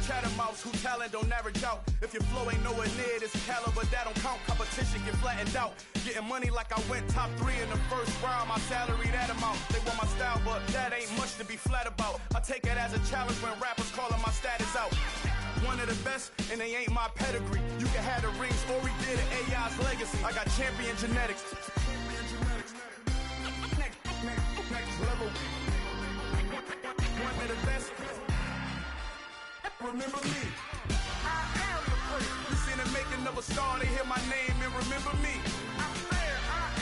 chattermouths who talent don't average out. If your flow ain't nowhere near this caliber, that don't count. Competition get flattened out. Getting money like I went top 3 in the first round. My salary that amount. They want my style, but that ain't much to be flat about. I take it as a challenge when rappers calling my status out. One of the best, and they ain't my pedigree. You can have the rings, or we did it, AI's legacy. I got champion genetics. Next level. One of the best. Remember me. I am the first. You seen the making of a star, they hear my name and remember me. I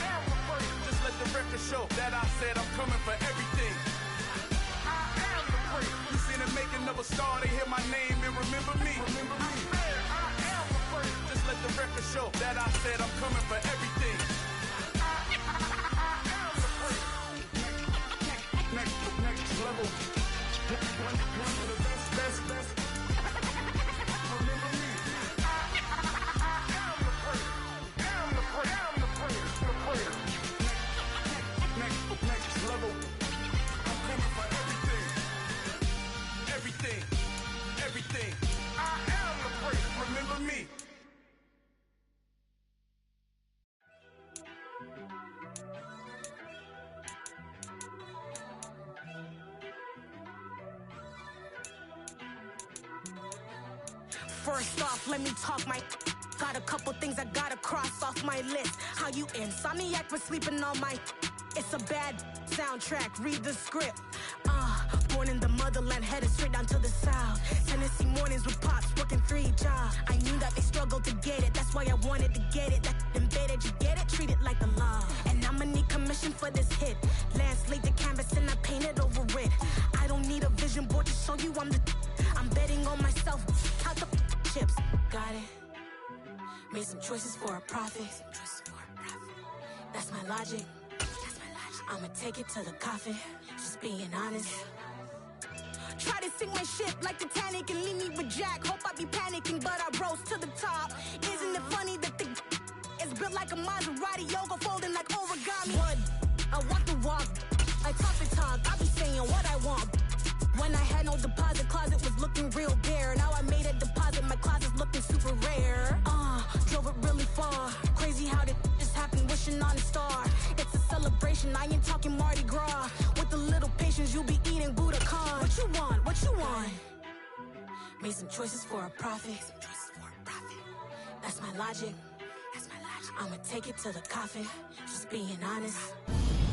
am the first. Just let the record show that I said I'm coming for everything. I am the first. You seen the making of a star, they hear my name and remember me. I am the first. Just let the record show that I said I'm coming for everything. I am the first. Next level. One of the best. Remember me. I am the first. I'm the first. Next level. I'm coming for everything. I am the first. Remember me. First off, let me talk my. Got a couple things I gotta cross off my list. How you insomniac for sleeping on my. It's a bad soundtrack, read the script. Born in the motherland, headed straight down to the south. Tennessee mornings with pops, working 3 jobs. I knew that they struggled to get it, that's why I wanted to get it. That embedded, you get it, treat it like the law. And I'ma need commission for this hit. Lance laid the canvas and I painted over it. I don't need a vision board to show you I'm betting on myself, count the chips. Got it. Made some choices for a profit. That's my logic. I'ma take it to the coffin. Just being honest. Try to sink my ship like Titanic and leave me with Jack. Hope I be panicking, but I rose to the top. Isn't it funny that the is built like a Maserati, yoga folding like origami? What? I walk the walk. I talk the talk. I be saying what I want. When I had no deposit, closet was looking real bare. Now I made a deposit, my closet's looking super rare. Drove it really far. Crazy how did this happen, wishing on a star. It's a celebration, I ain't talking Mardi Gras. With a little patience, you'll be eating Budokan. What you want? Made some choices for a profit. That's my logic. I'ma take it to the coffin. Just being honest.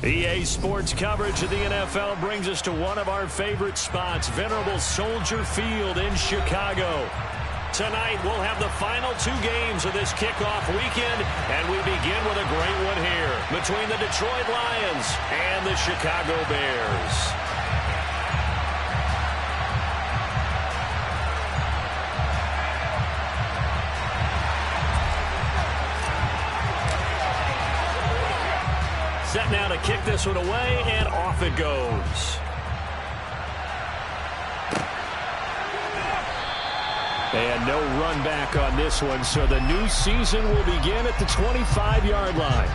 EA Sports coverage of the NFL brings us to one of our favorite spots, venerable Soldier Field in Chicago. Tonight, we'll have the final 2 games of this kickoff weekend, and we begin with a great one here between the Detroit Lions and the Chicago Bears. Set now to kick this one away, and off it goes. And no run back on this one, so the new season will begin at the 25-yard line.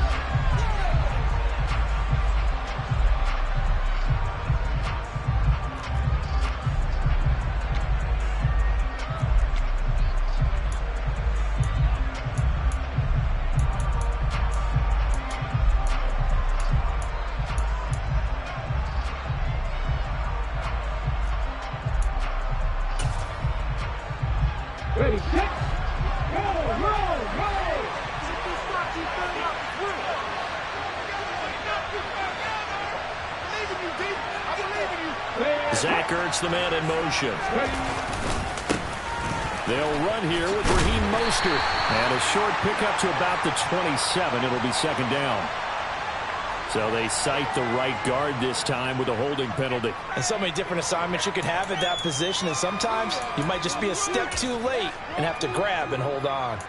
Ready, set, go, roll. Zach Ertz, the man in motion. They'll run here with Raheem Mostert. And a short pickup to about the 27. It'll be second down. So they cite the right guard this time with a holding penalty. And so many different assignments you could have at that position, and sometimes you might just be a step too late and have to grab and hold on.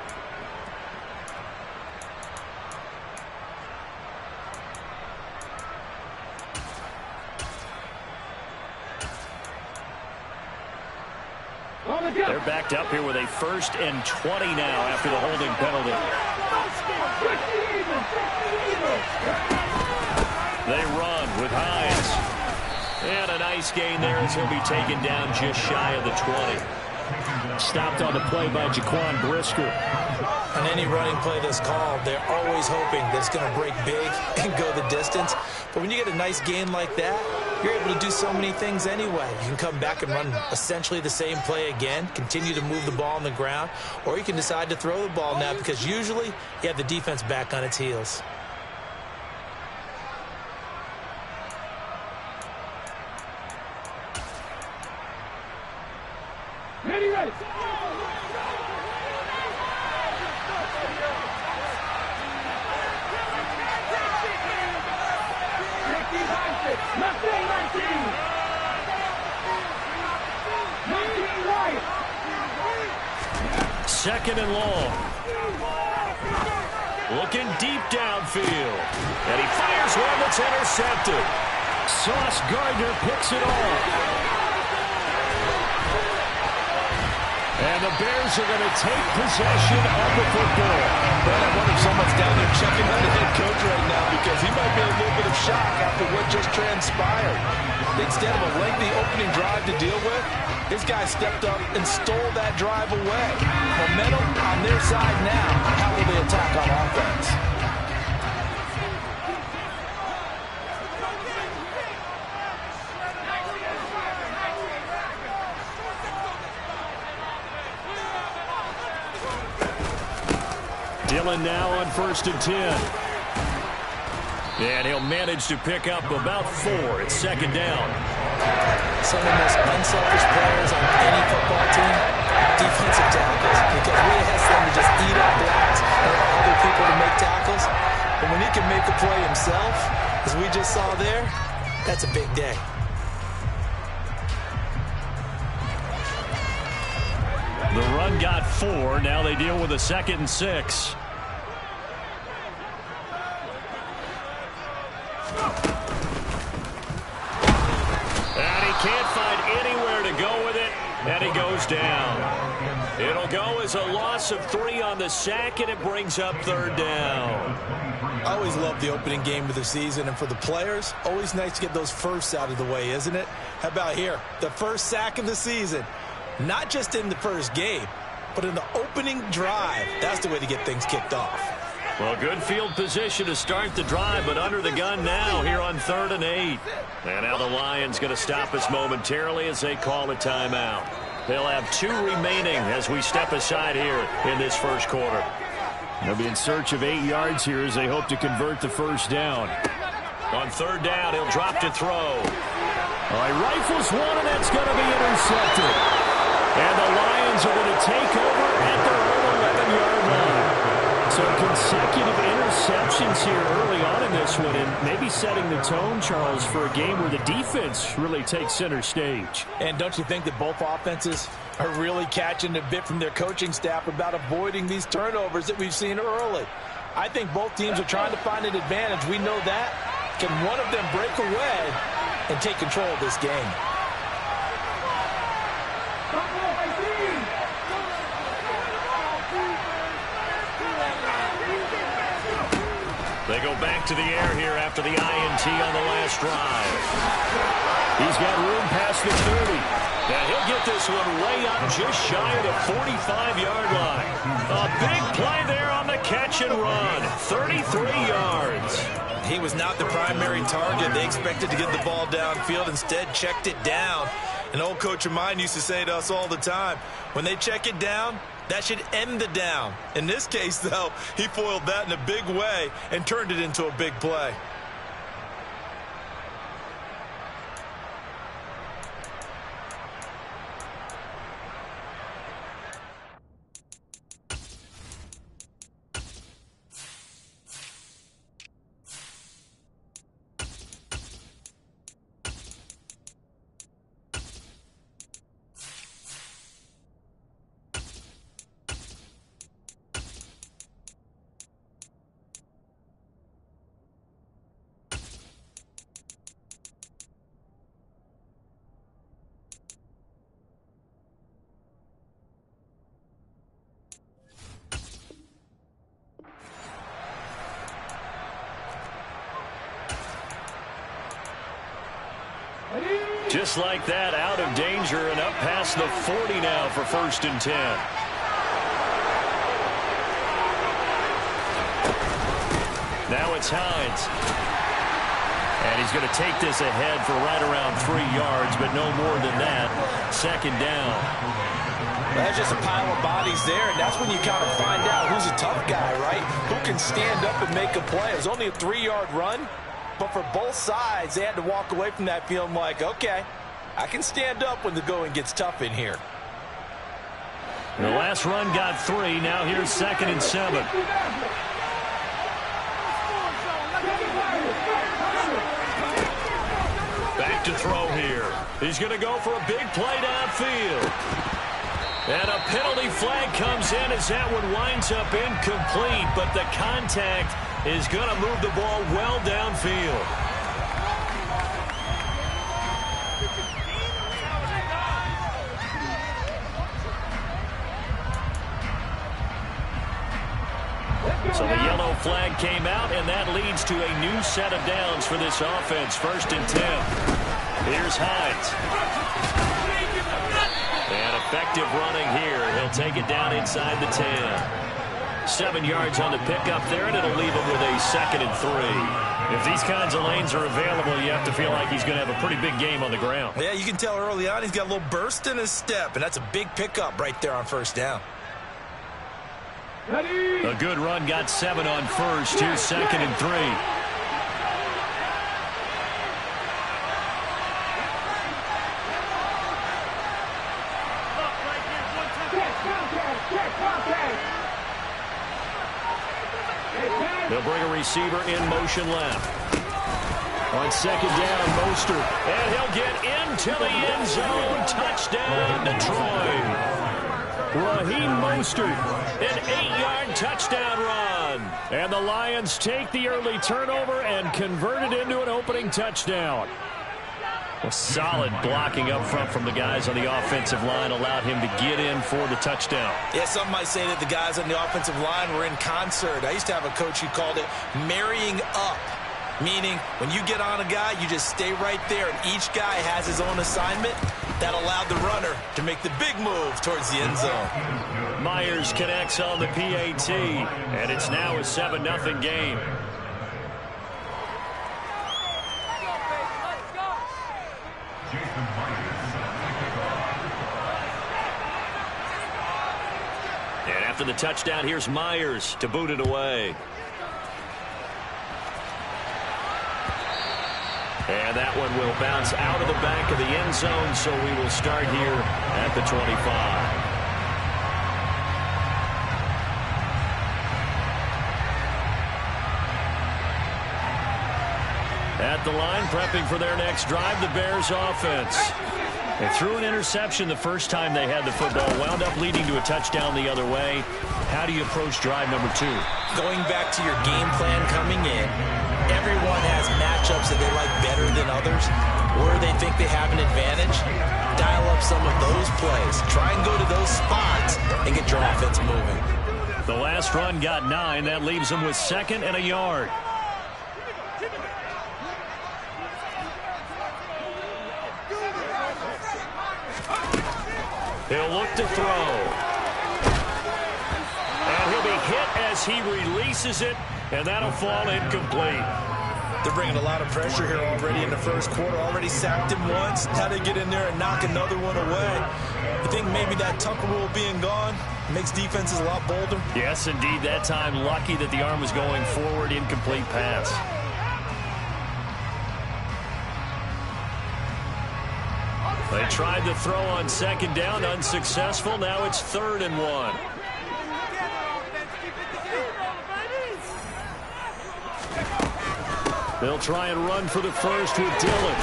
They're backed up here with a 1st and 20 now after the holding penalty. They run with Hines. And a nice gain there as he'll be taken down just shy of the 20. Stopped on the play by Jaquan Brisker. On any running play that's called, they're always hoping that it's going to break big and go the distance. But when you get a nice gain like that, you're able to do so many things anyway. You can come back and run essentially the same play again, continue to move the ball on the ground, or you can decide to throw the ball now because usually you have the defense back on its heels. Ready. Second and long. Looking deep downfield. And he fires one that's intercepted. Sauce Gardner picks it off. And the Bears are going to take possession of the football. But I wonder if someone's down there checking on the head coach right now because he might be in a little bit of shock after what just transpired. Instead of a lengthy opening drive to deal with, this guy stepped up and stole that drive away. Momentum on their side now. How will they attack on offense? Dillon now on 1st and 10. And he'll manage to pick up about 4 at second down. Some of the most unselfish players on any football team, defensive tackles, because we ask them to just eat up blocks and allow other people to make tackles. But when he can make a play himself, as we just saw there, that's a big day. The run got 4. Now they deal with a 2nd and 6. And he can't find anywhere to go with it, and he goes down. It'll go as a loss of 3 on the sack, and it brings up 3rd down. I always love the opening game of the season, and for the players, always nice to get those firsts out of the way, isn't it? How about here? The first sack of the season. Not just in the first game, but in the opening drive. That's the way to get things kicked off. Well, good field position to start the drive, but under the gun now here on 3rd and 8. And now the Lions going to stop us momentarily as they call a timeout. They'll have 2 remaining as we step aside here in this first quarter. They'll be in search of 8 yards here as they hope to convert the first down. On 3rd down, he'll drop to throw. All right, rifles one, and that's going to be intercepted. And the Lions are going to take over at their own 11-yard line. So consecutive interceptions here early on in this one, and maybe setting the tone, Charles, for a game where the defense really takes center stage. And don't you think that both offenses are really catching a bit from their coaching staff about avoiding these turnovers that we've seen early? I think both teams are trying to find an advantage. We know that. Can one of them break away and take control of this game? They go back to the air here after the INT on the last drive. He's got room past the 30. Now he'll get this one way up just shy of the 45-yard line. A big play there on the catch and run. 33 yards. He was not the primary target. They expected to get the ball downfield. Instead, checked it down. An old coach of mine used to say to us all the time, when they check it down, that should end the down. In this case, though, he foiled that in a big way and turned it into a big play. Just like that, out of danger and up past the 40 now for 1st and 10. Now it's Hines. And he's going to take this ahead for right around 3 yards, but no more than that. 2nd down. That's just a pile of bodies there, and that's when you kind of find out who's a tough guy, right? Who can stand up and make a play. It was only a 3-yard run, but for both sides, they had to walk away from that feeling like, okay, I can stand up when the going gets tough in here. The last run got 3. Now here's 2nd and 7. Back to throw here. He's going to go for a big play downfield. And a penalty flag comes in as that one winds up incomplete, but the contact is going to move the ball well downfield. So the yellow flag came out, and that leads to a new set of downs for this offense. 1st and 10. Here's Hines. And effective running here. He'll take it down inside the 10. 7 yards on the pickup there, and it'll leave him with a 2nd and 3. If these kinds of lanes are available, you have to feel like he's going to have a pretty big game on the ground. Yeah, you can tell early on he's got a little burst in his step, and that's a big pickup right there on 1st down. A good run got 7 on 1st. Here's 2nd and 3. They'll bring a receiver in motion left. On 2nd down, Mostert. And he'll get into the end zone. Touchdown, Detroit. Raheem Mostert, an 8-yard touchdown run. And the Lions take the early turnover and convert it into an opening touchdown. A solid blocking up front from the guys on the offensive line allowed him to get in for the touchdown. Yeah, some might say that the guys on the offensive line were in concert. I used to have a coach who called it marrying up, meaning when you get on a guy, you just stay right there, and each guy has his own assignment. That allowed the runner to make the big move towards the end zone. Myers connects on the PAT, and it's now a 7-0 game. And after the touchdown, here's Myers to boot it away. And that one will bounce out of the back of the end zone, so we will start here at the 25. At the line, prepping for their next drive, the Bears offense. They threw an interception the first time they had the football, wound up leading to a touchdown the other way. How do you approach drive number 2? Going back to your game plan coming in, everyone has matchups that they like better than others, where they think they have an advantage. Dial up some of those plays. Try and go to those spots and get your offense moving. The last run got 9. That leaves them with 2nd and a yard. He'll look to throw. And he'll be hit as he releases it, and that'll fall incomplete. They're bringing a lot of pressure here already in the first quarter. Already sacked him once. How to get in there and knock another one away. I think maybe that Tucker rule being gone makes defenses a lot bolder. Yes, indeed. That time, lucky that the arm was going forward. Incomplete pass. They tried to throw on 2nd down. Unsuccessful. Now it's 3rd and 1. They'll try and run for the first with Dillon.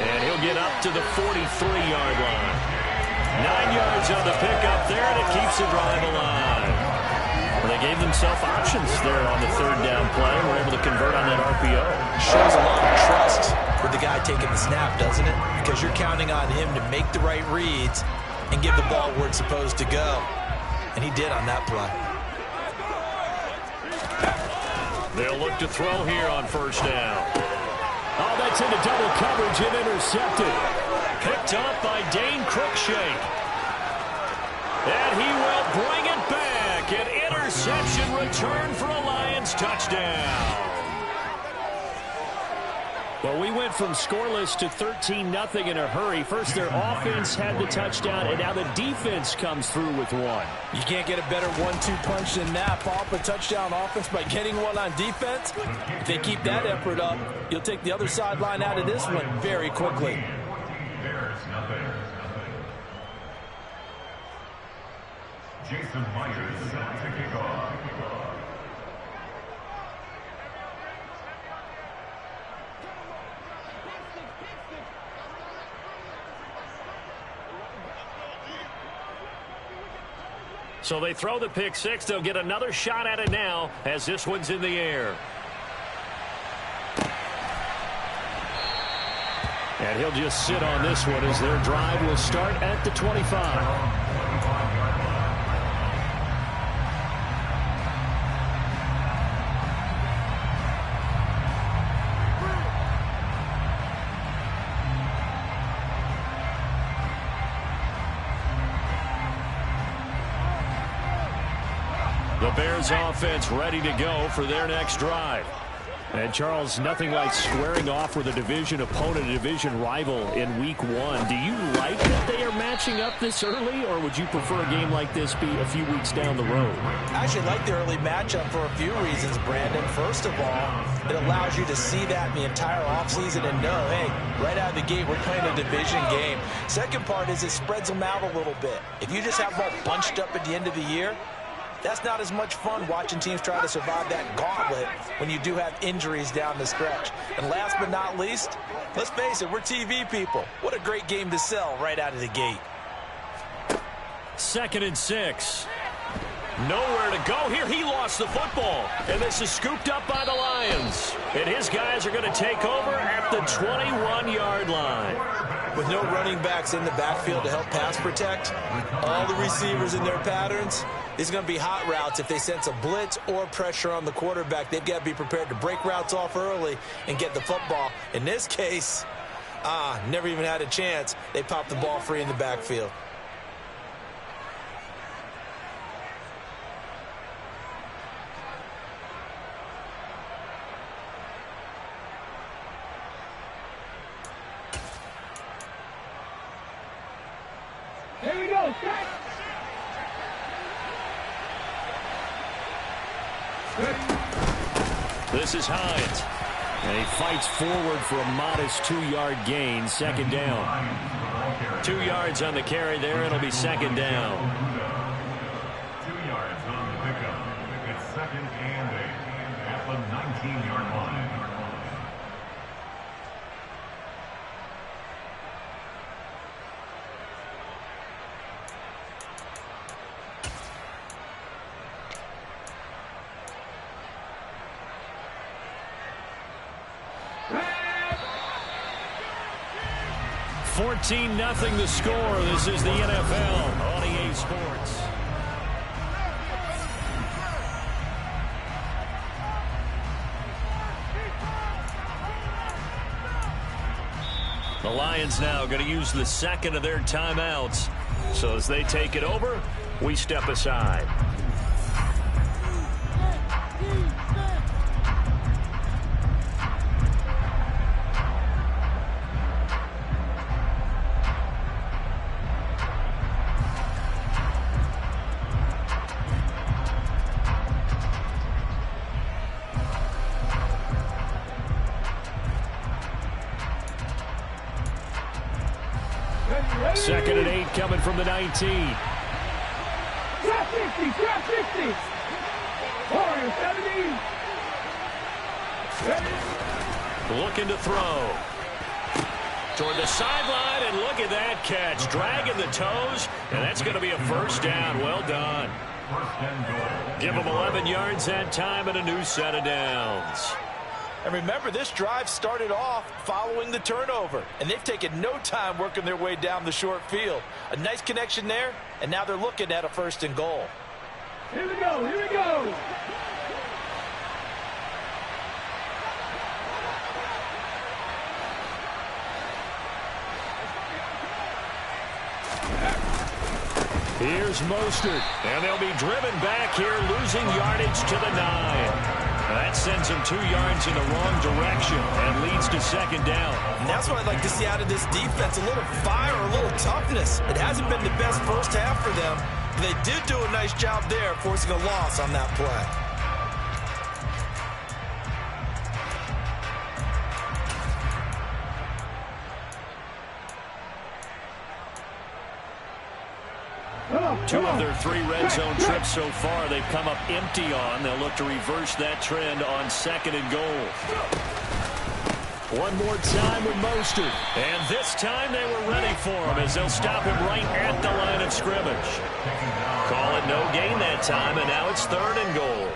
And he'll get up to the 43-yard line. 9 yards on the pickup there, and it keeps the drive alive. Well, they gave themselves options there on the 3rd down play. Were able to convert on that RPO. Shows a lot of trust with the guy taking the snap, doesn't it? Because you're counting on him to make the right reads and give the ball where it's supposed to go. And he did on that play. They'll look to throw here on 1st down. Oh, they gets into double coverage and intercepted. Picked up by Dane Cruikshank. And he will bring it back. An interception return for a Lions touchdown. Well, we went from scoreless to 13-0 in a hurry. First, their offense had the touchdown, and now the defense comes through with one. You can't get a better 1-2 punch than that. Pop a touchdown offense by getting one on defense. If they keep that effort up, you'll take the other sideline out of this one very quickly. Jason Myers set to kick off. So they throw the pick six. They'll get another shot at it now as this one's in the air. And he'll just sit on this one as their drive will start at the 25. The Bears offense ready to go for their next drive. And, Charles, nothing like squaring off with a division opponent, a division rival in week one. Do you like that they are matching up this early, or would you prefer a game like this be a few weeks down the road? I actually like the early matchup for a few reasons, Brandon. First of all, it allows you to see that in the entire offseason and know, hey, right out of the gate, we're playing a division game. Second part is it spreads them out a little bit. If you just have them all bunched up at the end of the year, that's not as much fun watching teams try to survive that gauntlet when you do have injuries down the stretch. And last but not least, let's face it, we're TV people. What a great game to sell right out of the gate. 2nd and 6. Nowhere to go here. He lost the football. And this is scooped up by the Lions. And his guys are going to take over at the 21-yard line. With no running backs in the backfield to help pass protect, all the receivers in their patterns, it's going to be hot routes. If they sense a blitz or pressure on the quarterback, they've got to be prepared to break routes off early and get the football. In this case, never even had a chance. They popped the ball free in the backfield. Here we go, set. This is Hines. And he fights forward for a modest 2-yard gain, 2nd down. 2 yards on the carry there. It'll be 2nd down. 2 yards on the pickup. It's 2nd and 8 at the 19-yard line. Fourteen 0 the score. This is the NFL on EA Sports. The Lions now going to use the 2nd of their timeouts. So as they take it over, we step aside. Second and 8 coming from the 19. Drop 60, drop 60. Warrior 70. Looking to throw. Toward the sideline, and look at that catch. Dragging the toes, and that's going to be a 1st down. Well done. Give them 11 yards that time and a new set of downs. And remember, this drive started off following the turnover, and they've taken no time working their way down the short field. A nice connection there, and now they're looking at a 1st and goal. Here we go, here we go. Here's Mostert, and they'll be driven back here, losing yardage to the 9. That sends him 2 yards in the wrong direction and leads to second down. And that's what I'd like to see out of this defense, a little fire, a little toughness. It hasn't been the best first half for them. They did do a nice job there, forcing a loss on that play. Two of their 3 red zone trips so far they've come up empty on. They'll look to reverse that trend on 2nd and goal. One more time with Mostert. And this time they were ready for him as they'll stop him right at the line of scrimmage. Call it no gain that time, and now it's 3rd and goal.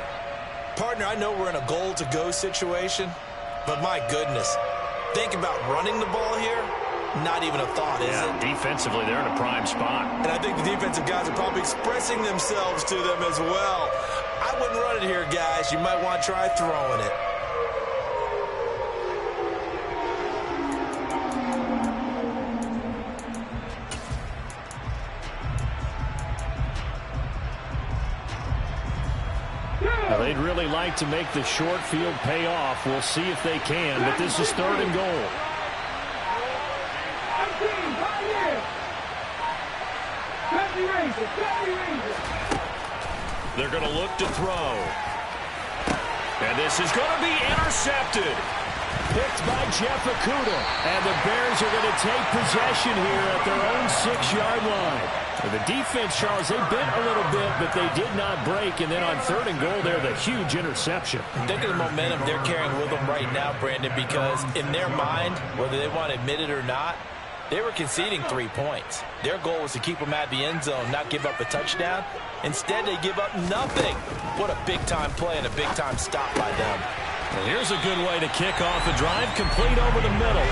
Partner, I know we're in a goal-to-go situation, but my goodness, think about running the ball here. Not even a thought, is it? Defensively, they're in a prime spot. And I think the defensive guys are probably expressing themselves to them as well. I wouldn't run it here, guys. You might want to try throwing it. Now, they'd really like to make the short field pay off. We'll see if they can, but this is 3rd and goal. They're going to look to throw. And this is going to be intercepted. Picked by Jeff Okudah. And the Bears are going to take possession here at their own 6-yard line. And the defense, Charles, they bent a little bit, but they did not break. And then on 3rd and goal there, the huge interception. Think of the momentum they're carrying with them right now, Brandon, because in their mind, whether they want to admit it or not, they were conceding 3 points. Their goal was to keep them at the end zone, not give up a touchdown. Instead, they give up nothing. What a big-time play and a big-time stop by them. Well, here's a good way to kick off a drive, complete over the middle.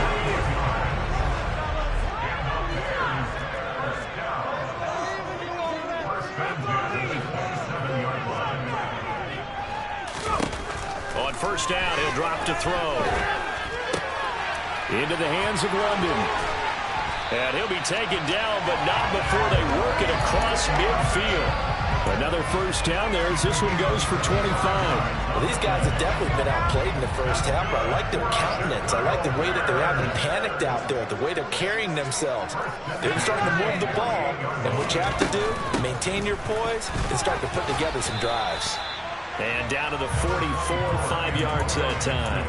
On 1st down, he'll drop to throw. Into the hands of London. And he'll be taken down, but not before they work it across midfield. Another 1st down there as this one goes for 25. Well, these guys have definitely been outplayed in the first half, but I like their countenance. I like the way that they're having panicked out there, the way they're carrying themselves. They're starting to move the ball, and what you have to do, maintain your poise and start to put together some drives. And down to the 44, 5 yards that time.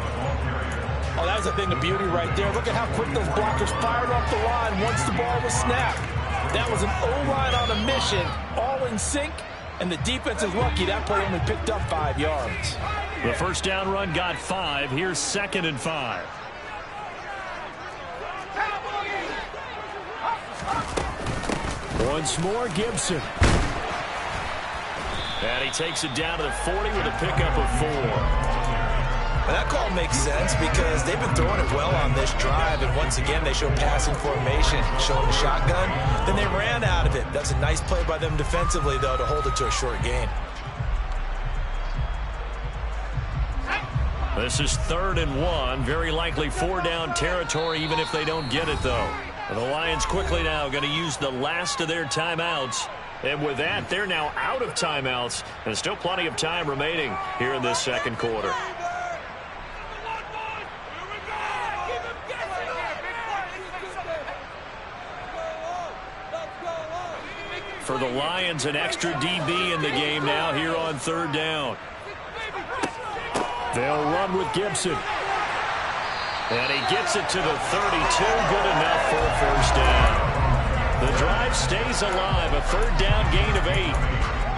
Oh, that was a thing of beauty right there. Look at how quick those blockers fired off the line once the ball was snapped. That was an O-line on a mission, all in sync, and the defense is lucky that play only picked up 5 yards. The 1st down run got 5. Here's 2nd and 5. Once more, Gibson. And he takes it down to the 40 with a pickup of 4. Well, that call makes sense because they've been throwing it well on this drive, and once again they show passing formation, showing the shotgun. Then they ran out of it. That's a nice play by them defensively, though, to hold it to a short gain. This is 3rd and 1. Very likely 4-down territory, even if they don't get it, though. The Lions quickly now going to use the last of their timeouts. And with that, they're now out of timeouts. And still plenty of time remaining here in this 2nd quarter. For the Lions, an extra DB in the game now here on 3rd down. They'll run with Gibson. And he gets it to the 32. Good enough for a 1st down. The drive stays alive. A 3rd down gain of 8.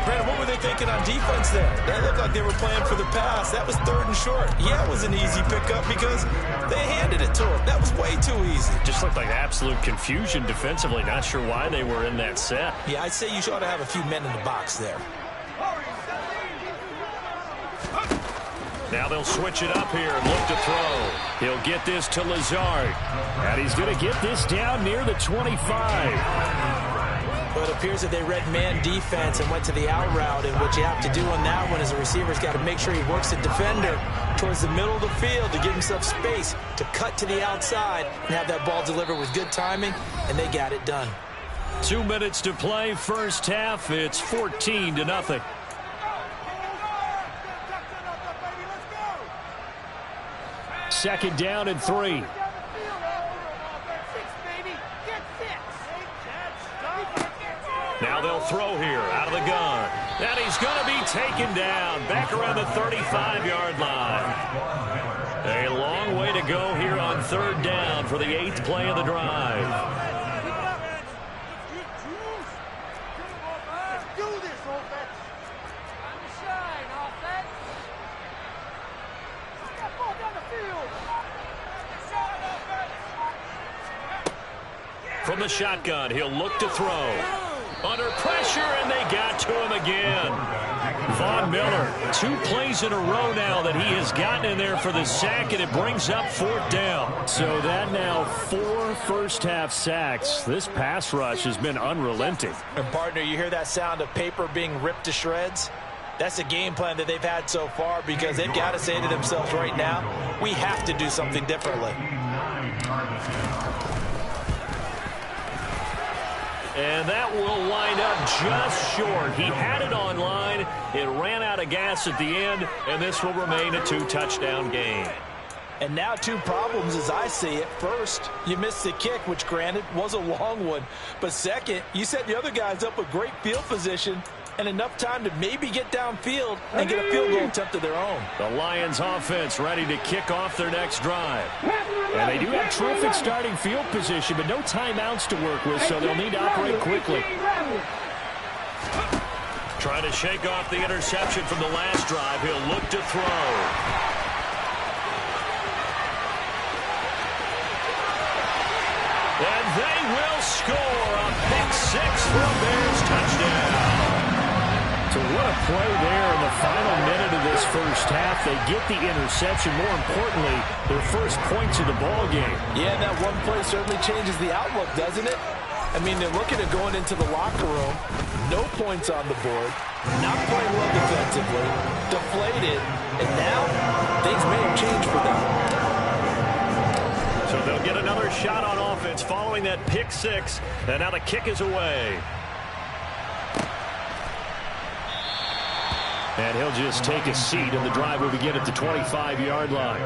Brandon, what were they thinking on defense there? That looked like they were playing for the pass. That was 3rd and short. Yeah, it was an easy pickup because they handed it to him. That was way too easy. Just looked like absolute confusion defensively. Not sure why they were in that set. Yeah, I'd say you ought to have a few men in the box there. Now they'll switch it up here and look to throw. He'll get this to Lazard. And he's going to get this down near the 25. But it appears that they read man defense and went to the out route. And what you have to do on that one is the receiver's got to make sure he works the defender towards the middle of the field to give himself space to cut to the outside and have that ball delivered with good timing. And they got it done. 2 minutes to play, first half. It's 14-0. Second down and 3. Now they'll throw here out of the gun. And he's going to be taken down back around the 35-yard line. A long way to go here on third down for the 8th play of the drive. From the shotgun, he'll look to throw. Under pressure, and they got to him again. Von Miller, 2 plays in a row now that he has gotten in there for the sack, and it brings up 4th down. So that now 4 first-half sacks. This pass rush has been unrelenting. And, partner, you hear that sound of paper being ripped to shreds? That's the game plan that they've had so far, because they've got to say to themselves right now, we have to do something differently. And that will wind up just short. He had it on line. It ran out of gas at the end, and this will remain a 2-touchdown game. And now 2 problems as I see it. First, you missed the kick, which granted was a long one. But second, you set the other guys up with great field position and enough time to maybe get downfield and get a field goal attempt of their own. The Lions offense ready to kick off their next drive. And they do have terrific starting field position, but no timeouts to work with, so they'll need to operate quickly. Trying to shake off the interception from the last drive. He'll look to throw. And they will score a pick 6 for a Bears touchdown. So what a play there in the final minute of this first half. They get the interception. More importantly, their first points of the ball game. Yeah, that one play certainly changes the outlook, doesn't it? I mean, they're looking at going into the locker room. No points on the board. Not playing well defensively. Deflated. And now, things may have changed for them. So they'll get another shot on offense following that pick 6. And now the kick is away. And he'll just take a seat, and the drive will begin at the 25-yard line.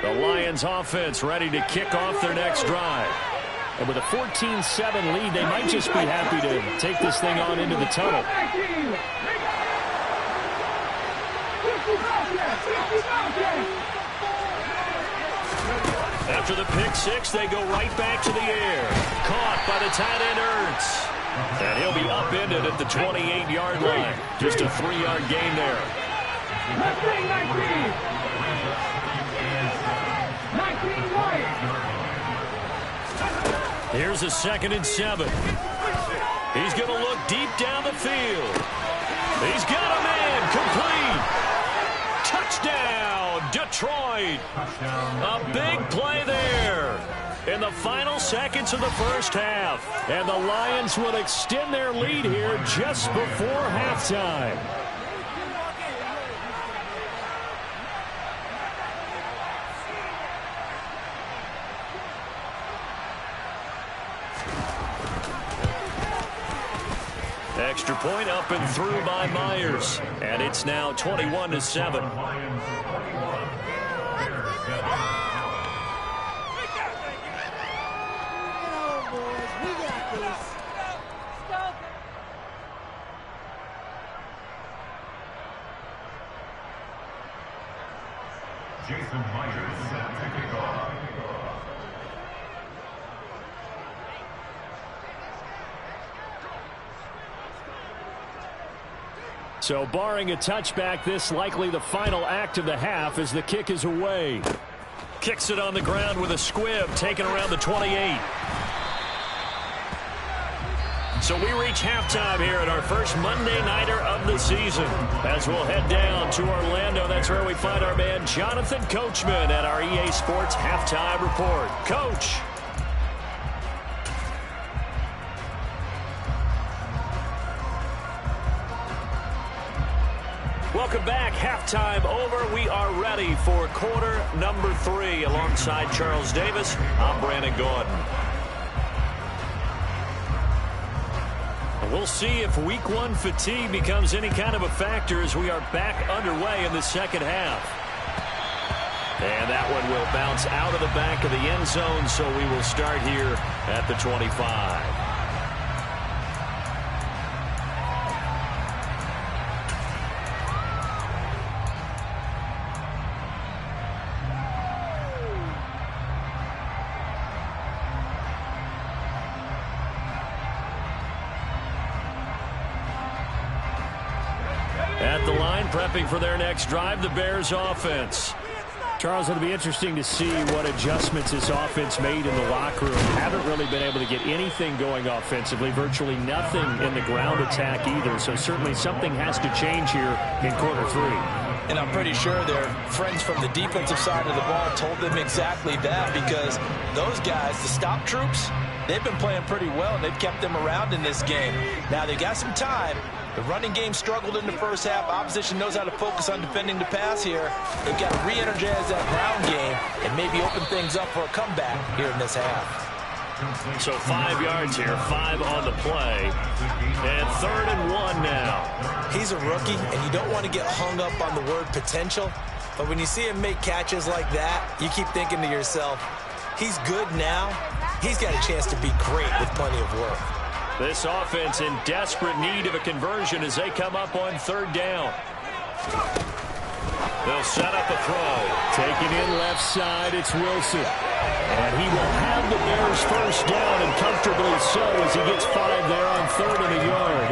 The Lions offense ready to kick off their next drive. And with a 14-7 lead, they might just be happy to take this thing on into the tunnel. After the pick 6, they go right back to the air. Caught by the tight end Ertz. And he'll be upended at the 28-yard line. Just a 3-yard gain there. 19 Lions. Here's a 2nd and 7. He's going to look deep down the field. He's got a man complete. Touchdown, Detroit. A big play there in the final seconds of the first half. And the Lions will extend their lead here just before halftime. Extra point up and through by Myers. And it's now 21-7. Jason Myers set to kick off. So barring a touchback, this likely the final act of the half as the kick is away. Kicks it on the ground with a squib, taken around the 28. So we reach halftime here at our first Monday Nighter of the season. As we'll head down to Orlando, that's where we find our man Jonathan Coachman at our EA Sports Halftime Report. Coach. Welcome back. Halftime over. We are ready for quarter number 3. Alongside Charles Davis, I'm Brandon Gordon. We'll see if week 1 fatigue becomes any kind of a factor as we are back underway in the second half. And that one will bounce out of the back of the end zone, so we will start here at the 25. At the line, prepping for their next drive, the Bears offense. Charles, it'll be interesting to see what adjustments this offense made in the locker room. Haven't really been able to get anything going offensively, virtually nothing in the ground attack either. So certainly something has to change here in quarter 3. And I'm pretty sure their friends from the defensive side of the ball told them exactly that, because those guys, the stop troops, they've been playing pretty well, and they've kept them around in this game. Now, they got some time. The running game struggled in the first half. Opposition knows how to focus on defending the pass here. They've got to re-energize that ground game and maybe open things up for a comeback here in this half. So 5 yards here, 5 on the play, and 3rd and 1 now. He's a rookie, and you don't want to get hung up on the word potential, but when you see him make catches like that, you keep thinking to yourself, he's good now. He's got a chance to be great with plenty of work. This offense in desperate need of a conversion as they come up on 3rd down. They'll set up a throw. Taking in left side, it's Wilson. And he will have the Bears first down, and comfortably so, as he gets 5 there on 3rd and a yard.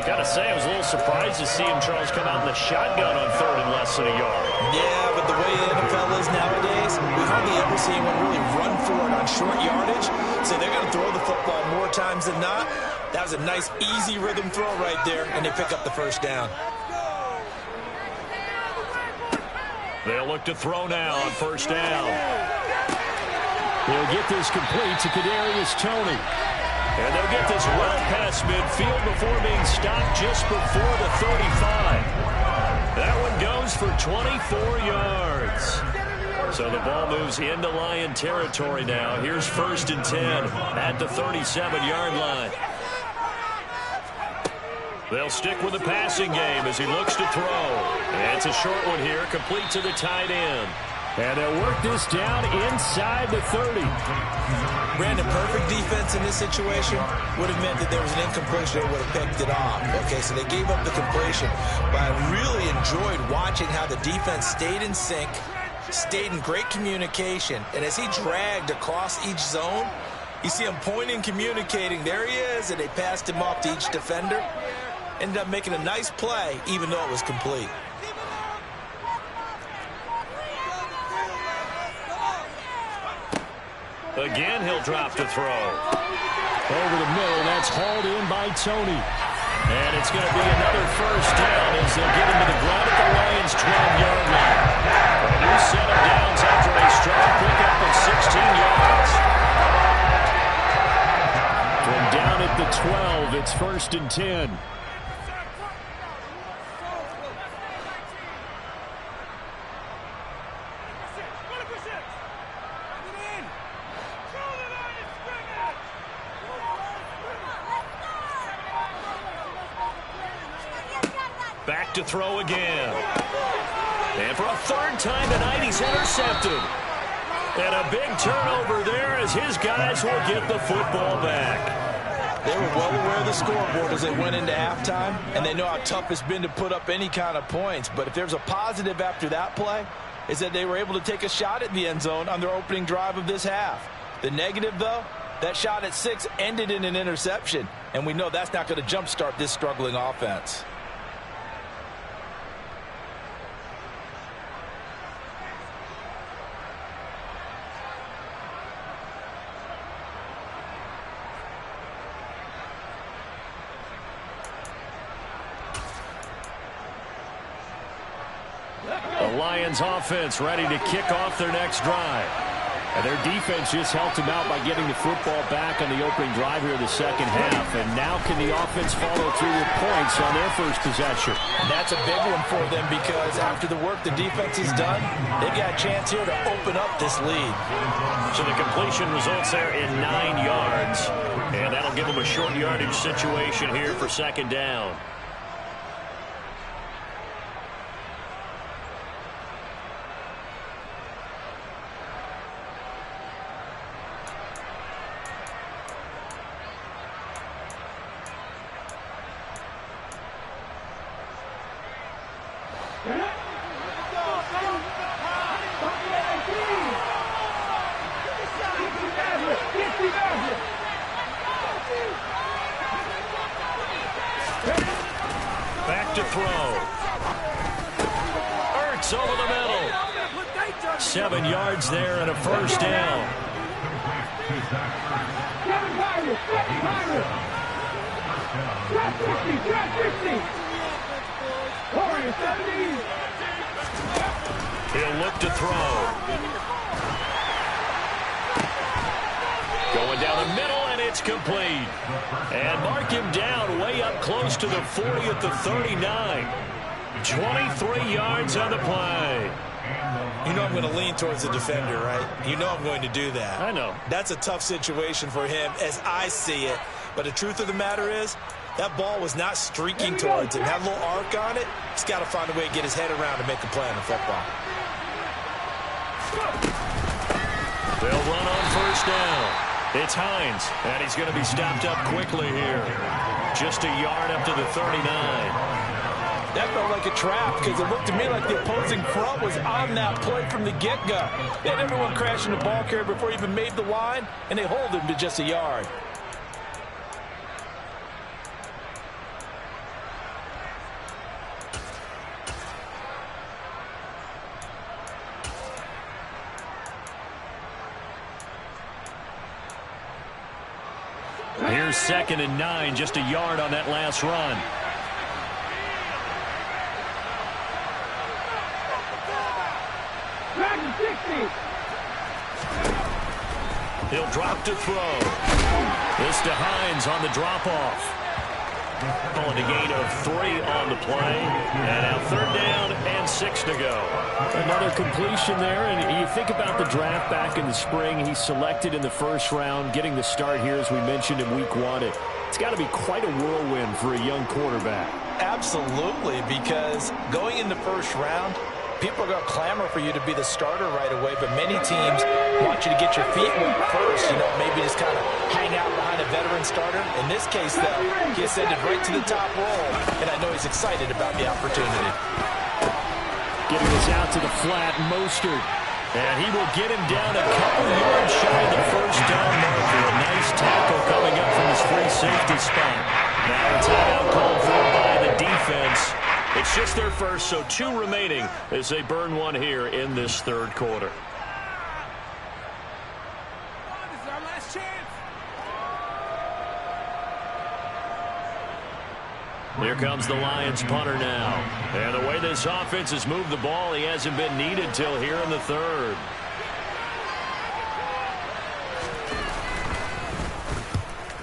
Gotta say, I was a little surprised to see him, Charles, come out in the shotgun on 3rd and less than a yard. Yeah, but the way the NFL is nowadays, we hardly ever see anyone really run for it on short yardage. So they're going to throw the football more times than not. That was a nice, easy rhythm throw right there, and they pick up the first down. They'll look to throw now on 1st down. They'll get this complete to Kadarius Toney. And they'll get this well past midfield before being stopped just before the 35. That one goes for 24 yards. So the ball moves into Lion territory now. Here's 1st and 10 at the 37-yard line. They'll stick with the passing game as he looks to throw. And it's a short one here, complete to the tight end. And they'll work this down inside the 30. Brandon, perfect defense in this situation would have meant that there was an incompletion. They would have picked it off. Okay, so they gave up the completion. But I really enjoyed watching how the defense stayed in sync, stayed in great communication. And as he dragged across each zone, you see him pointing, communicating. There he is, and they passed him off to each defender. Ended up making a nice play, even though it was complete. Again, he'll drop to throw. Over the middle, that's hauled in by Toney. And it's going to be another first down as they'll get him to the ground at the Lions' 12-yard line. A new set of downs after a strong pickup of 16 yards. From down at the 12, it's 1st and 10. Back to throw again. And for a 3rd time tonight, he's intercepted. And a big turnover there as his guys will get the football back. They were well aware of the scoreboard as they went into halftime, and they know how tough it's been to put up any kind of points. But if there's a positive after that play, is that they were able to take a shot at the end zone on their opening drive of this half. The negative, though, that shot at 6 ended in an interception, and we know that's not going to jumpstart this struggling offense. The Lions offense ready to kick off their next drive. And their defense just helped them out by getting the football back on the opening drive here in the second half. And now can the offense follow through with points on their first possession? And that's a big one for them because after the work the defense has done, they've got a chance here to open up this lead. So the completion results there in 9 yards. And that'll give them a short yardage situation here for second down. Back to throw. Ertz over the middle. 7 yards there and a first down. He'll look to throw. Going down the middle, and it's complete. And mark him down way up close to the 40 at the 39. 23 yards on the play. You know I'm going to lean towards the defender, right? You know I'm going to do that. I know. That's a tough situation for him as I see it. But the truth of the matter is, that ball was not streaking towards him. Had a little arc on it. He's got to find a way to get his head around and make a play on the football. They'll run on first down. It's Hines, and he's going to be stopped up quickly here. Just a yard up to the 39. That felt like a trap because it looked to me like the opposing front was on that play from the get-go. They had everyone crashing the ball carrier before he even made the line, and they hold him to just a yard. Here's 2nd and 9, just a yard on that last run. He'll drop to throw. This to Hines on the drop-off. Calling a gain of 3 on the play. And now 3rd down and 6 to go. Another completion there, and you think about the draft back in the spring. He's selected in the first round, getting the start here, as we mentioned, in week 1. It's got to be quite a whirlwind for a young quarterback. Absolutely, because going in the first round, people are going to clamor for you to be the starter right away, but many teams want you to get your feet wet first, maybe just kind of hang out behind a veteran starter. In this case, though, he ascended right to the top role, and I know he's excited about the opportunity. Getting this out to the flat, Mostert. And he will get him down a couple yards shy of the first down marker. A nice tackle coming up from his free safety spot. Now a timeout called for by the defense. It's just their first, so 2 remaining as they burn 1 here in this 3rd quarter. This is our last chance. Here comes the Lions punter now. And the way this offense has moved the ball, he hasn't been needed till here in the 3rd.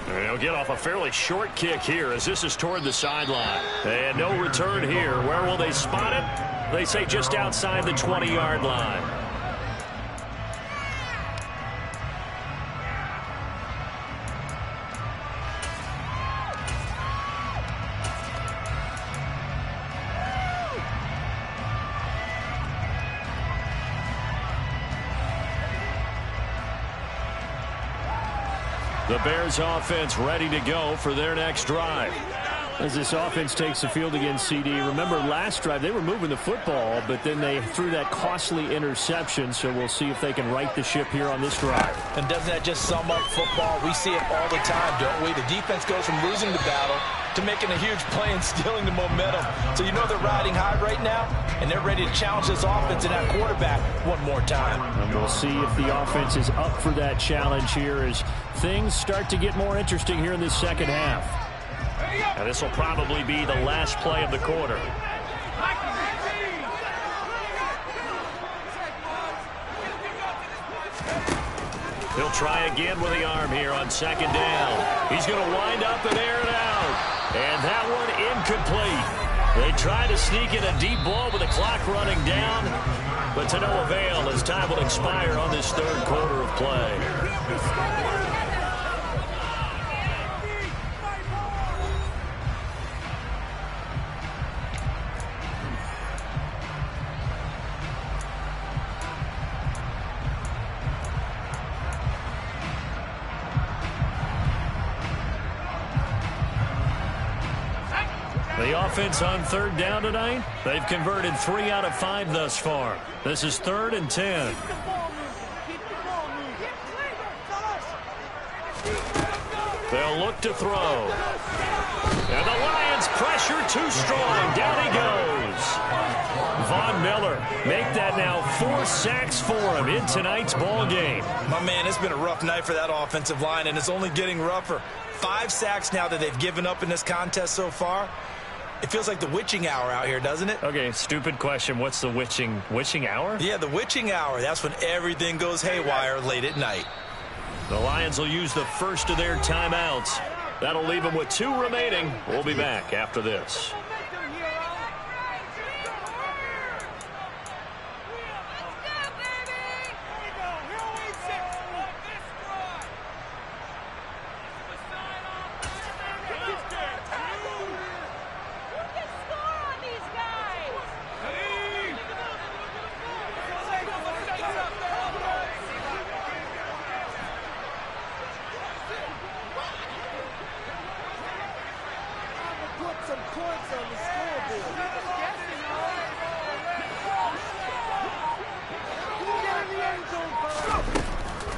And he'll get off a fairly short kick here as this is toward the sideline. And no return here. Where will they spot it? They say just outside the 20-yard line. The Bears offense ready to go for their next drive. As this offense takes the field against CD, remember last drive they were moving the football, but then they threw that costly interception, so we'll see if they can right the ship here on this drive. And doesn't that just sum up football? We see it all the time, don't we? The defense goes from losing the battle to making a huge play and stealing the momentum. So you know they're riding high right now, and they're ready to challenge this offense and that quarterback one more time. And we'll see if the offense is up for that challenge here as things start to get more interesting here in this second half. And this will probably be the last play of the quarter. He'll try again with the arm here on second down. He's going to wind up and air it out. And that one incomplete. They try to sneak in a deep ball with the clock running down, but to no avail as time will expire on this third quarter of play. The offense on third down tonight, they've converted 3 out of 5 thus far. This is 3rd and 10. They'll look to throw. And the Lions pressure too strong. Down he goes. Von Miller make that now 4 sacks for him in tonight's ball game. My man, it's been a rough night for that offensive line, and it's only getting rougher. 5 sacks now that they've given up in this contest so far. It feels like the witching hour out here, doesn't it? Okay, stupid question. What's the witching hour? Yeah, the witching hour. That's when everything goes haywire late at night. The Lions will use the first of their timeouts. That'll leave them with 2 remaining. We'll be back after this.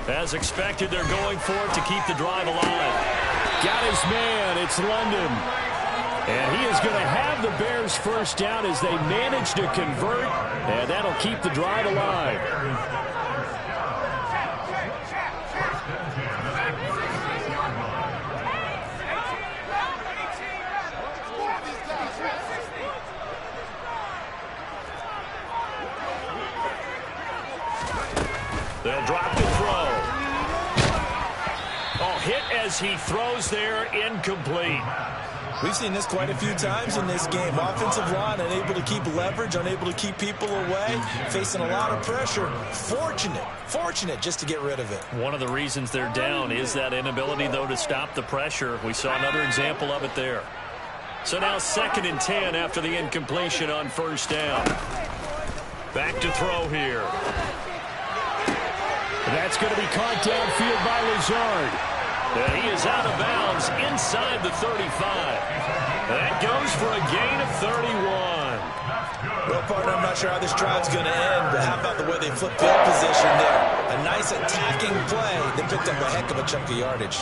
As expected, they're going for it to keep the drive alive. Got his man. It's London. And he is going to have the Bears first down as they manage to convert. And that'll keep the drive alive. They'll drop the throw. Oh, hit as he throws there, incomplete. We've seen this quite a few times in this game. Offensive line unable to keep leverage, unable to keep people away, facing a lot of pressure. Fortunate just to get rid of it. One of the reasons they're down is that inability, though, to stop the pressure. We saw another example of it there. So now 2nd and 10 after the incompletion on first down. Back to throw here. That's going to be caught downfield by Lazard. And he is out of bounds inside the 35. That goes for a gain of 31. Well, partner, I'm not sure how this drive's going to end, but how about the way they flip field position there? A nice attacking play that picked up a heck of a chunk of yardage.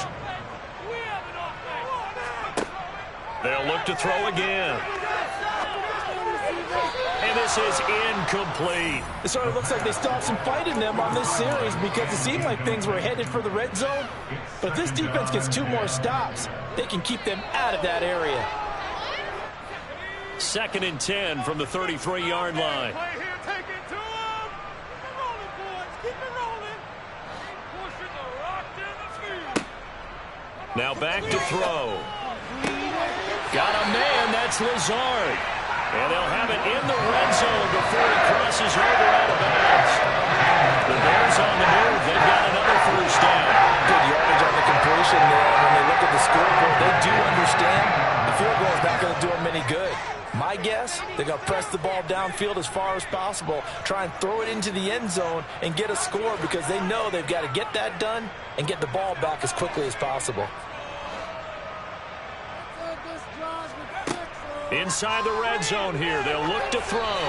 They'll look to throw again. And this is incomplete. It sort of looks like they stopped some fight in them on this series because it seemed like things were headed for the red zone. But if this defense gets 2 more stops, they can keep them out of that area. 2nd and 10 from the 33-yard line. Now back to throw. Got a man, that's Lazard. And they'll have it in the red zone before he crosses over out of bounds. The Bears on the move. They've got another first down. Good yardage on the completion there. When they look at the scoreboard, they do understand the field goal is not going to do them any good. My guess, they're going to press the ball downfield as far as possible, try and throw it into the end zone and get a score because they know they've got to get that done and get the ball back as quickly as possible. Inside the red zone here, they'll look to throw.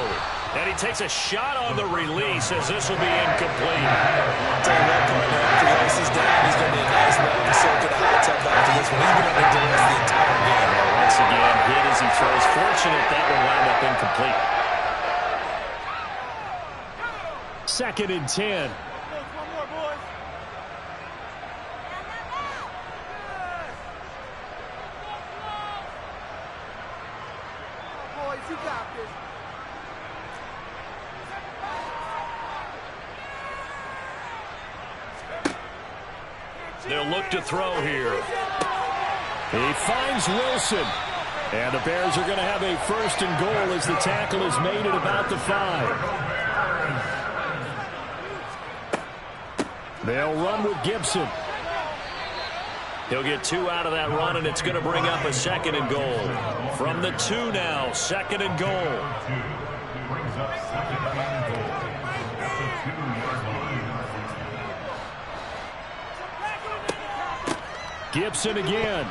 And he takes a shot on the release as this will be incomplete. I'll tell you what, partner, after the ice is down, he's going to be a nice long soak in a hot tub after this one. He's going to do the entire game. Once again, hit as he throws. Fortunate that will wind up incomplete. 2nd and 10. They'll look to throw here. He finds Wilson. And the Bears are going to have a first and goal as the tackle is made at about the 5. They'll run with Gibson. He'll get 2 out of that run, and it's going to bring up a second and goal. From the 2 now, second and goal. Brings up second and goal at the 2-yard line. Gibson again.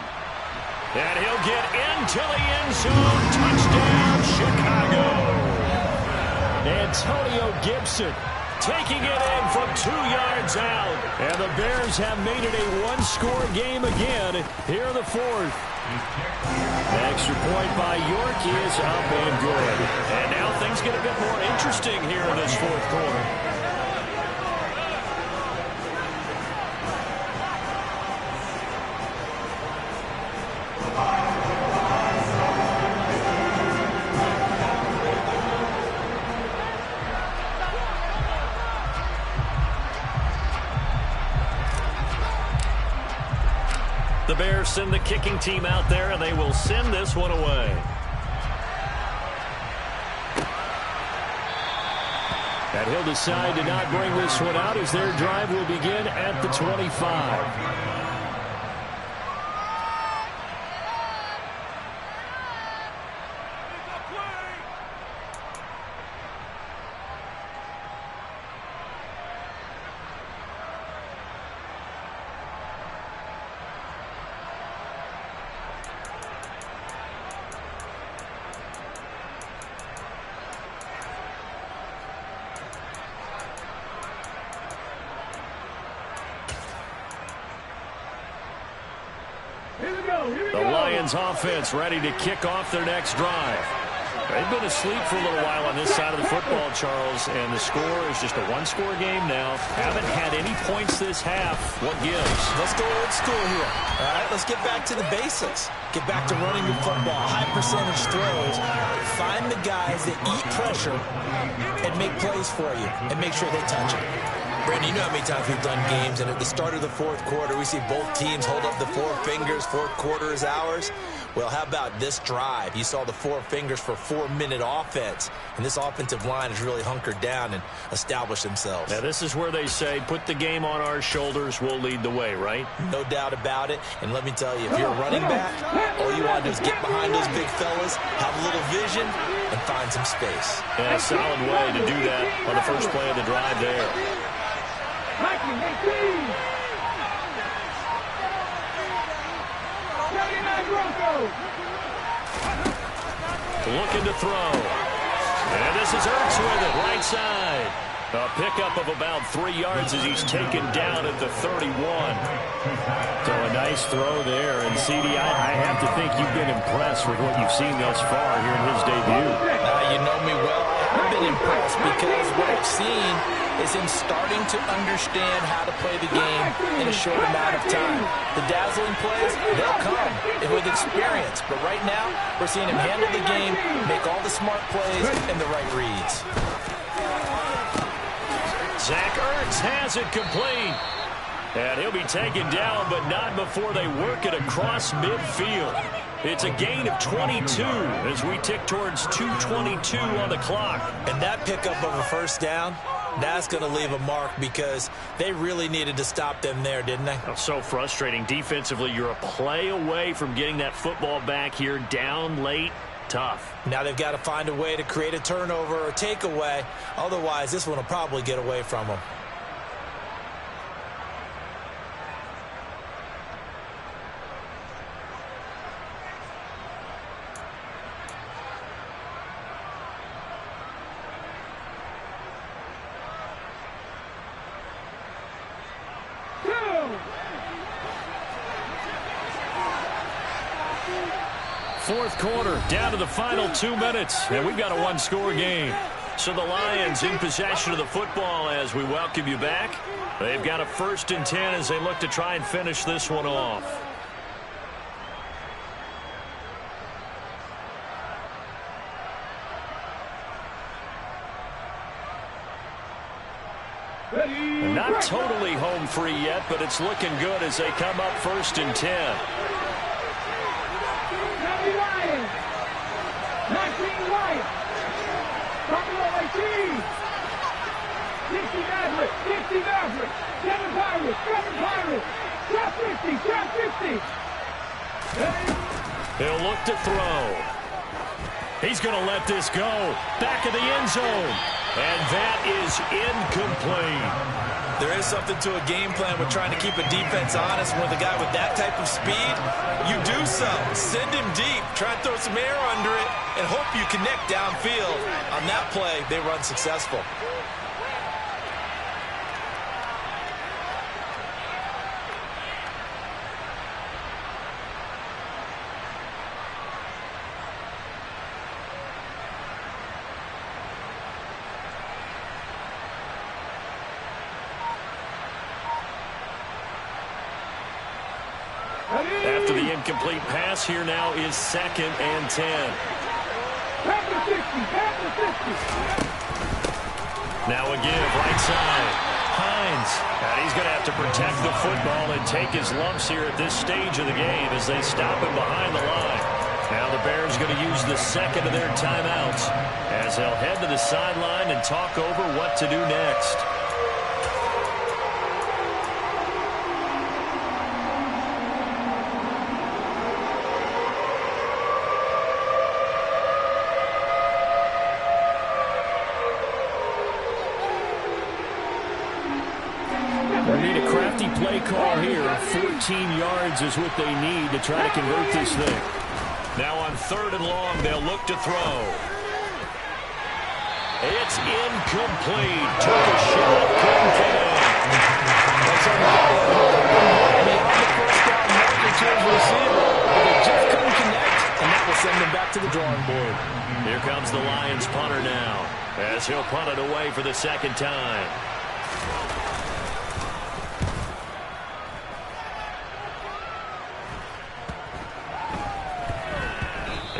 And he'll get into the end zone. Touchdown, Chicago. Antonio Gibson taking it in from 2 yards out. And the Bears have made it a one-score game again here in the 4th. The extra point by York is up and good. And now things get a bit more interesting here in this 4th quarter. The Bears send the kicking team out there, and they will send this one away. And he'll decide to not bring this one out as their drive will begin at the 25. The Lions offense ready to kick off their next drive. They've been asleep for a little while on this side of the football, Charles, and the score is just a one-score game now. Haven't had any points this half. What gives? Let's go old school here. All right, let's get back to the basics. Get back to running the football, high percentage throws. Find the guys that eat pressure and make plays for you and make sure they touch it. Brandon, you know how many times we've done games, and at the start of the 4th quarter, we see both teams hold up the 4 fingers, 4th quarter is ours. Well, how about this drive? You saw the 4 fingers for 4-minute offense, and this offensive line has really hunkered down and established themselves. Now, this is where they say, put the game on our shoulders, we'll lead the way, right? No doubt about it, and let me tell you, if you're a running back, all you want to do is get behind those big fellas, have a little vision, and find some space. And a solid way to do that on the first play of the drive there. Looking to throw. And this is Ertz with it, right side. A pickup of about 3 yards as he's taken down at the 31. So a nice throw there. And, CD, I have to think you've been impressed with what you've seen thus far here in his debut. You know me well. I've been impressed because what I've seen is him starting to understand how to play the game in a short amount of time. The dazzling plays, they'll come with experience. But right now, we're seeing him handle the game, make all the smart plays, and the right reads. Zach Ertz has it complete. And he'll be taken down, but not before they work it across midfield. It's a gain of 22 as we tick towards 2:22 on the clock. And that pickup of a first down, that's going to leave a mark because they really needed to stop them there, didn't they? So frustrating. Defensively, you're a play away from getting that football back here down late. Tough. Now they've got to find a way to create a turnover or takeaway. Otherwise, this one will probably get away from them. Fourth quarter, down to the final 2 minutes, and we've got a one-score game. So the Lions in possession of the football as we welcome you back. They've got a 1st and 10 as they look to try and finish this one off. Not totally home free yet, but it's looking good as they come up 1st and 10. Lions. 19 Lions. Coming on 18. 60 Maverick. 60 Maverick. 7 Pirates. 7 Pirates. Drop 50. Drop 50. He'll look to throw. He's going to let this go. Back of the end zone. And that is incomplete. There is something to a game plan with trying to keep a defense honest. With a guy with that type of speed, you do so. Send him deep. Try and throw some air under it and hope you connect downfield. On that play, they run successful. After the incomplete pass, here now is 2nd and 10. Now a give, right side. Hines. And he's going to have to protect the football and take his lumps here at this stage of the game as they stop him behind the line. Now the Bears going to use the second of their timeouts as they'll head to the sideline and talk over what to do next. Play call here. 14 yards is what they need to try to convert this thing. Now on 3rd and long, they'll look to throw. It's incomplete. Took a shot. Couldn't get in. That's on the beyond the first down marker to his receiver. But they just couldn't connect, and that will send them back to the drawing board. Here comes the Lions punter now as he'll punt it away for the 2nd time.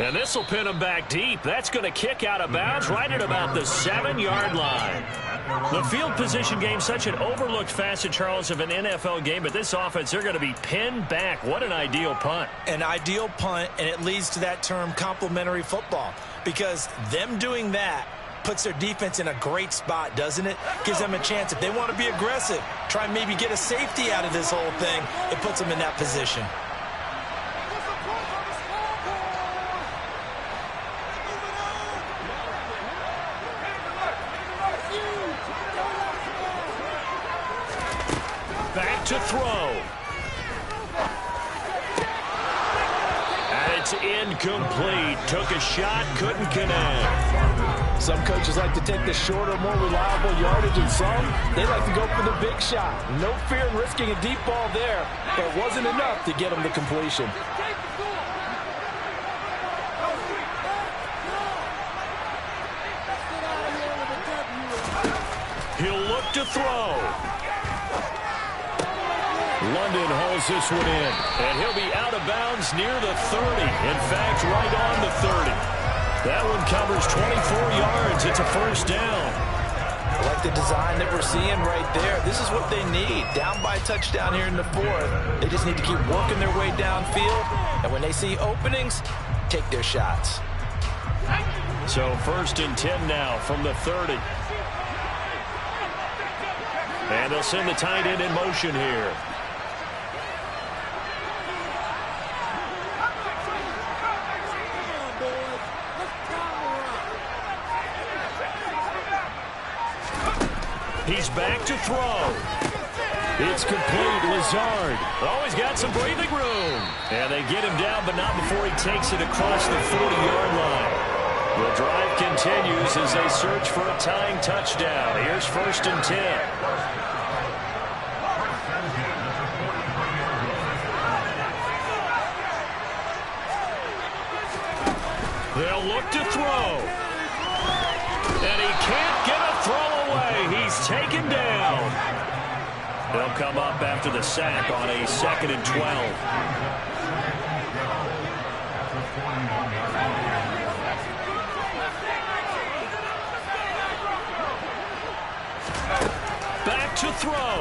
And this will pin him back deep. That's going to kick out of bounds right at about the 7-yard line. The field position game, such an overlooked facet, Charles, of an NFL game. But this offense, they're going to be pinned back. What an ideal punt. An ideal punt, and it leads to that term complementary football. Because them doing that puts their defense in a great spot, doesn't it? Gives them a chance. If they want to be aggressive, try and maybe get a safety out of this whole thing, it puts them in that position. Back to throw. And it's incomplete. Took a shot, couldn't connect. Some coaches like to take the shorter, more reliable yardage, and some, they like to go for the big shot. No fear in risking a deep ball there, but it wasn't enough to get them the completion. He'll look to throw. London hauls this one in, and he'll be out of bounds near the 30. In fact, right on the 30. That one covers 24 yards. It's a 1st down. I like the design that we're seeing right there. This is what they need. Down by a touchdown here in the 4th. They just need to keep working their way downfield, and when they see openings, take their shots. So 1st and 10 now from the 30. And they'll send the tight end in motion here. He's back to throw. It's complete. Lazard. Oh, he's got some breathing room. And they get him down, but not before he takes it across the 40-yard line. The drive continues as they search for a tying touchdown. Here's 1st and 10. They'll look to throw. And he can't get a throw away. He's taken down. They'll come up after the sack on a 2nd and 12. Back to throw.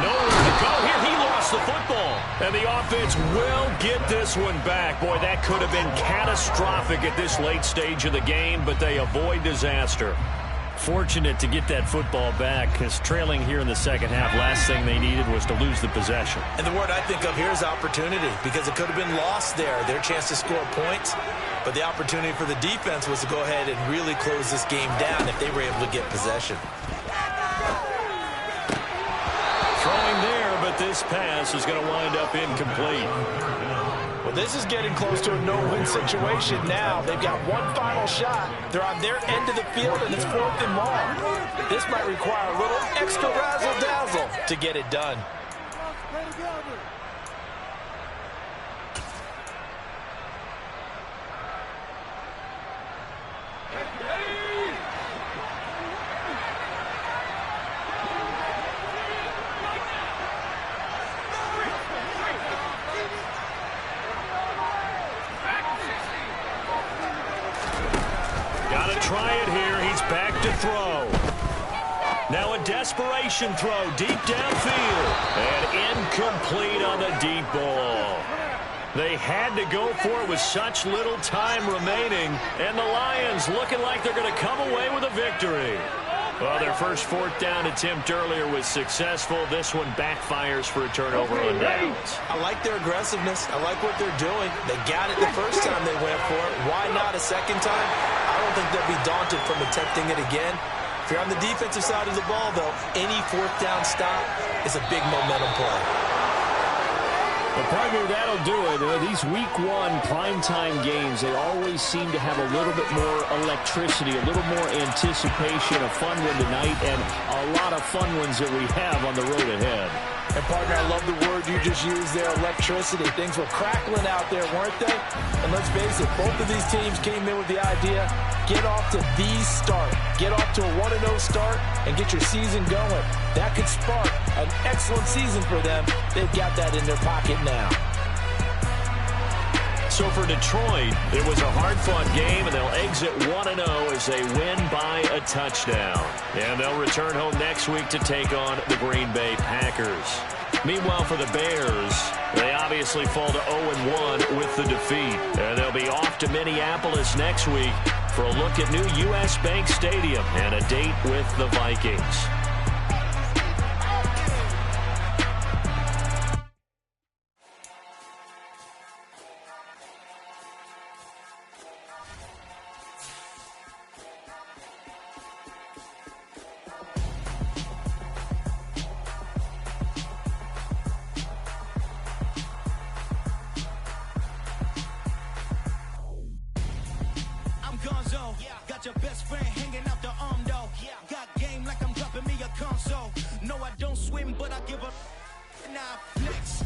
Nowhere to go here. He lost the football. And the offense will get this one back. Boy, that could have been catastrophic at this late stage of the game, but they avoid disaster. Fortunate to get that football back, because trailing here in the second half, last thing they needed was to lose the possession. And the word I think of here is opportunity, because it could have been lost there, their chance to score points. But the opportunity for the defense was to go ahead and really close this game down if they were able to get possession. Throwing there, but this pass is going to wind up incomplete. Well, this is getting close to a no-win situation now. They've got one final shot. They're on their end of the field, and it's 4th and long. This might require a little extra razzle-dazzle to get it done. Try it here. He's back to throw. Now a desperation throw deep downfield. And incomplete on the deep ball. They had to go for it with such little time remaining. And the Lions looking like they're going to come away with a victory. Well, their first 4th down attempt earlier was successful. This one backfires for a turnover on downs. I like their aggressiveness. I like what they're doing. They got it the first time they went for it. Why not a second time? I don't think they'll be daunted from attempting it again. If you're on the defensive side of the ball, though, any 4th down stop is a big momentum play. Well, partner, that'll do it. These Week 1 primetime games, they always seem to have a little bit more electricity, a little more anticipation. A fun one tonight, and a lot of fun ones that we have on the road ahead. And, partner, I love the word you just used there, electricity. Things were crackling out there, weren't they? And let's face it, both of these teams came in with the idea, get off to the start. Get off to a 1-0 start and get your season going. That could spark an excellent season for them. They've got that in their pocket now. So for Detroit, it was a hard-fought game, and they'll exit 1-0 as they win by a touchdown. And they'll return home next week to take on the Green Bay Packers. Meanwhile, for the Bears, they obviously fall to 0-1 with the defeat. And they'll be off to Minneapolis next week for a look at new U.S. Bank Stadium and a date with the Vikings. Got your best friend hanging out the arm though. Got game like I'm dropping me a console. No, I don't swim, but I give up. Now, next.